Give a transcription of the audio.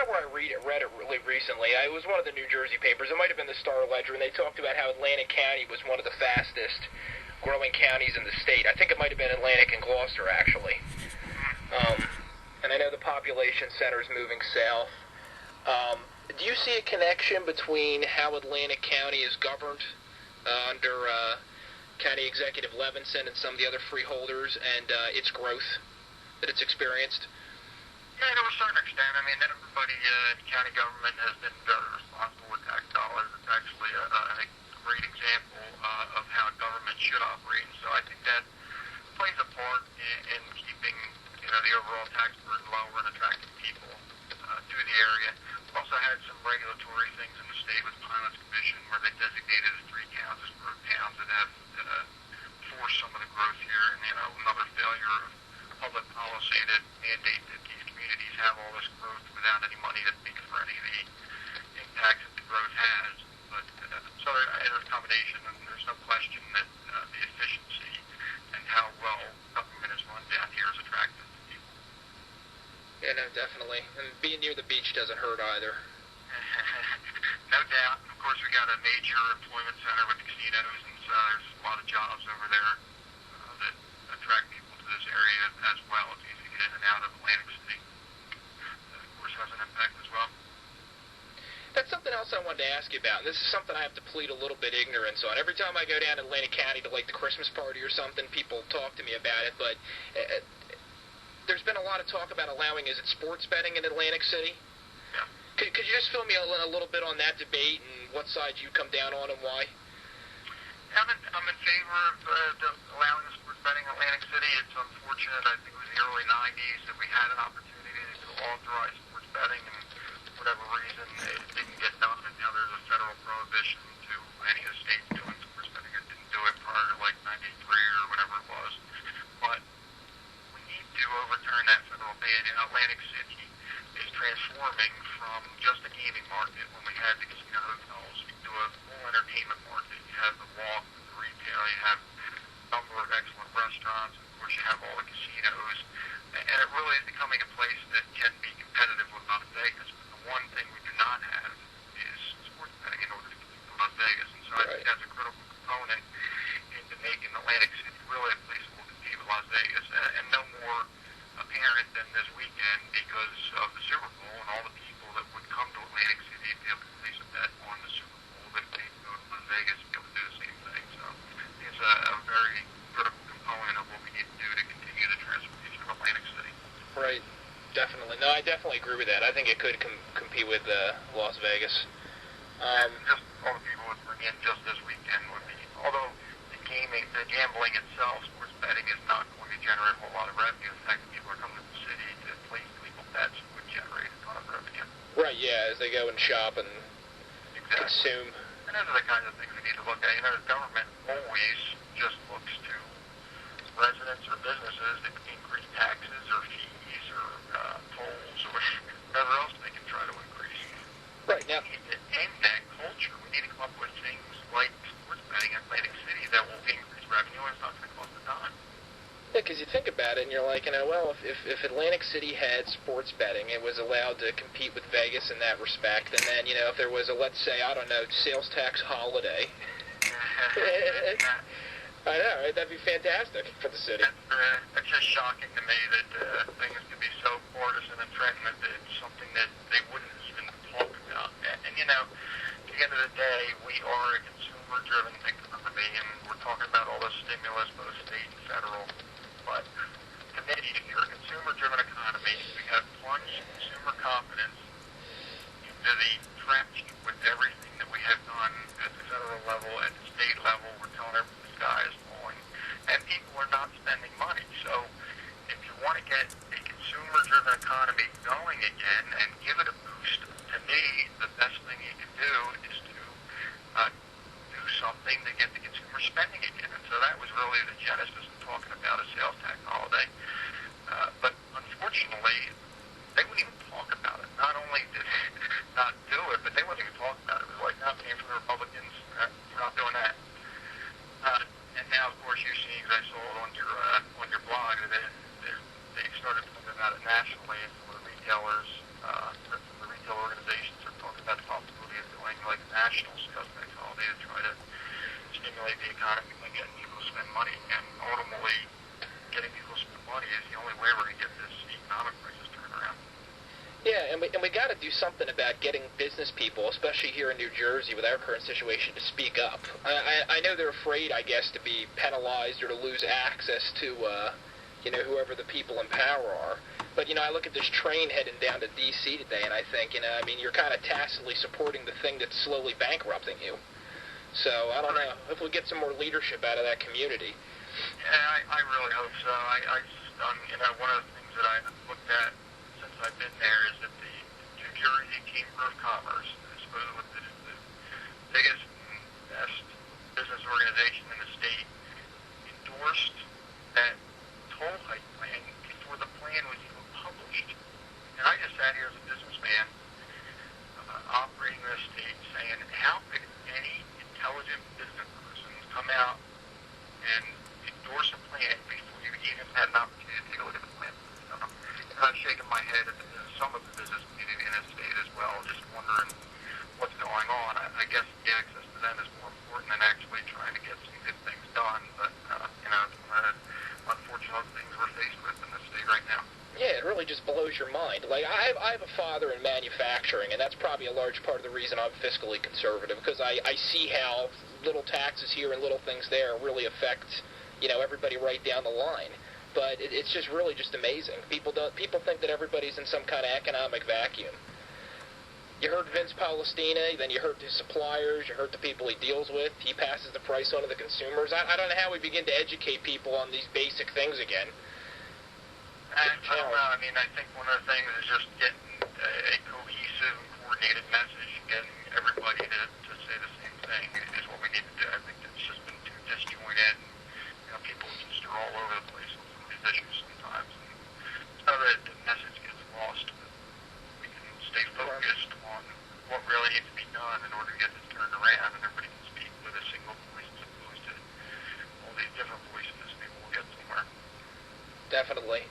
forgot where I read it really recently. It was one of the New Jersey papers. It might have been the Star-Ledger, and they talked about how Atlantic County was one of the fastest growing counties in the state. I think it might have been Atlantic and Gloucester, actually. And I know the population center is moving south. Do you see a connection between how Atlantic County is governed under County Executive Levinson and some of the other freeholders and its growth that it's experienced? Yeah, to a certain extent. I mean, everybody in county government has been very responsible with tax dollars. It's actually a great example of how government should operate. And so I think that plays a part in keeping the overall tax burden lower and attracting people to the area. We also had some regulatory things in the state with the Pilots Commission where they designated the 3 counties as growth towns that have forced some of the growth here. And another failure of public policy that mandate that these communities have all this growth without any money to pay for any of the impacts that the growth has. But so there's a combination, and there's no question that the efficiency and how well government is run down here is attractive to people. Yeah, no, definitely. And being near the beach doesn't hurt either. No doubt. Of course, we got a major employment center with casinos, and so there's a lot of jobs over there that attract people to this area as well. It's easy to get in and out of Atlantic City. That, of course, has an impact as well. That's something else I wanted to ask you about, and this is something I have to plead a little bit ignorance on. Every time I go down to Atlantic County to, like, the Christmas party or something, people talk to me about it, but there's been a lot of talk about allowing, is it sports betting in Atlantic City? Yeah. Could you just fill me a little bit on that debate and what side you come down on and why? I'm in favor of allowing the sports betting in Atlantic City. It's unfortunate, I think it was the early 90s, that we had an opportunity to authorize sports betting, and for whatever reason, it didn't get done, and now there's a federal prohibition to any of the states doing sports betting. It didn't do it prior to, like, 93 or whatever it was. But we need to overturn that federal ban. Atlantic City is transforming from just a gaming market when we had the casino hotels to a full entertainment market. You have the walk, the retail, you have a number of excellent restaurants, and of course you have all the casinos. And it really is becoming a place that can be competitive with Las Vegas. But the one thing we do not have is sports betting in order to compete with Las Vegas. And so I think that's a critical component into making Atlantic City really a place that will compete with Las Vegas. And no more apparent than this weekend because of the Super Bowl and all the people that would come to Atlantic City to be able to place a bet on the Super Bowl that they go to Las Vegas to be able to do the same thing. So it's a very critical component of what we need to do to continue the transformation of Atlantic City. Right. Definitely. No, I definitely agree with that. I think it could compete with Las Vegas. And just all the people would bring in just this weekend would be, although the gambling itself, sports betting is not going to generate a whole lot of revenue. In fact, people are coming to the city to place legal bets would generate a ton of revenue. Right, yeah, as they go and shop and consume. And those are the kinds of things we need to look at. The government always just looks to residents or businesses that increase taxes or fees or tolls or whatever else they can try to increase. Right, now. We need to end that culture. We need to come up with things like sports betting in Atlantic City that will increase revenue and it's not going to cost a dime. Yeah, because you think about it and you're like, well, if Atlantic City had sports betting, it was allowed to compete with Vegas in that respect, and then, if there was a, let's say, I don't know, sales tax holiday. I know, right? That'd be fantastic for the city. It's just shocking to me that things can be so partisan and threatened that it's something that they wouldn't even talk about. And at the end of the day, we are a consumer-driven economy, and we're talking about all this stimulus, both state and federal. But to me, if you're a consumer-driven economy, we have plunged consumer confidence into the trash with everything that we have done at the federal level, at the state level. We're telling everyone the sky is falling, and people are not spending money. So if you want to get a consumer-driven economy going again and give it a boost, to me, the best thing you can do is to do something to get the consumer spending again. And so that was really the genesis of talking about a sales tax holiday. But unfortunately, they wouldn't even talk about it. Not only did they not do it, but they wouldn't even talk about it. It was like not paying for the Republicans. We're not doing that. And now, of course, you're seeing, as I saw it on your blog, that they started talking about it nationally, and some of the retailers the economy by getting people to spend money. And ultimately, getting people to spend money is the only way we're going to get this economic crisis turned around. Yeah, and we got to do something about getting business people, especially here in New Jersey with our current situation, to speak up. I know they're afraid, I guess, to be penalized or to lose access to, whoever the people in power are. But, I look at this train heading down to D.C. today, and I think, you're kind of tacitly supporting the thing that's slowly bankrupting you. So, I don't know. If we get some more leadership out of that community. Yeah, I really hope so. One of the things that I've looked at since I've been there is that the New Jersey Chamber of Commerce, supposedly the biggest and best business organization in the state, endorsed that toll hike plan before the plan was even published. And I just sat here as a businessman operating this state saying, how could any intelligent business person come out and endorse a plan before you even had an opportunity to look at the plan? And I'm shaking my head at some of the business community in the state as well, just wondering what's going on. I guess the access to them is more important than actually trying to get some good things done. But, it's one of the unfortunate things we're faced with in the state right now. Yeah, it really just blows your mind. Like, I have a father in manufacturing, and that's probably a large part of the reason I'm fiscally conservative, because I see how little taxes here and little things there really affect, everybody right down the line. But it's just really just amazing. People think that everybody's in some kind of economic vacuum. You heard Vince Polistina, then you heard his suppliers, you heard the people he deals with. He passes the price on to the consumers. I don't know how we begin to educate people on these basic things again. I don't know. I think one of the things is just getting a cohesive and coordinated message, getting everybody to say the same thing is what we need to do. I think it's just been too disjointed. People just are all over the place with some of these issues sometimes. And so that the message gets lost, but we can stay focused on what really needs to be done in order to get this turned around, and everybody can speak with a single voice as opposed to all these different voices. Maybe we'll get somewhere. Definitely.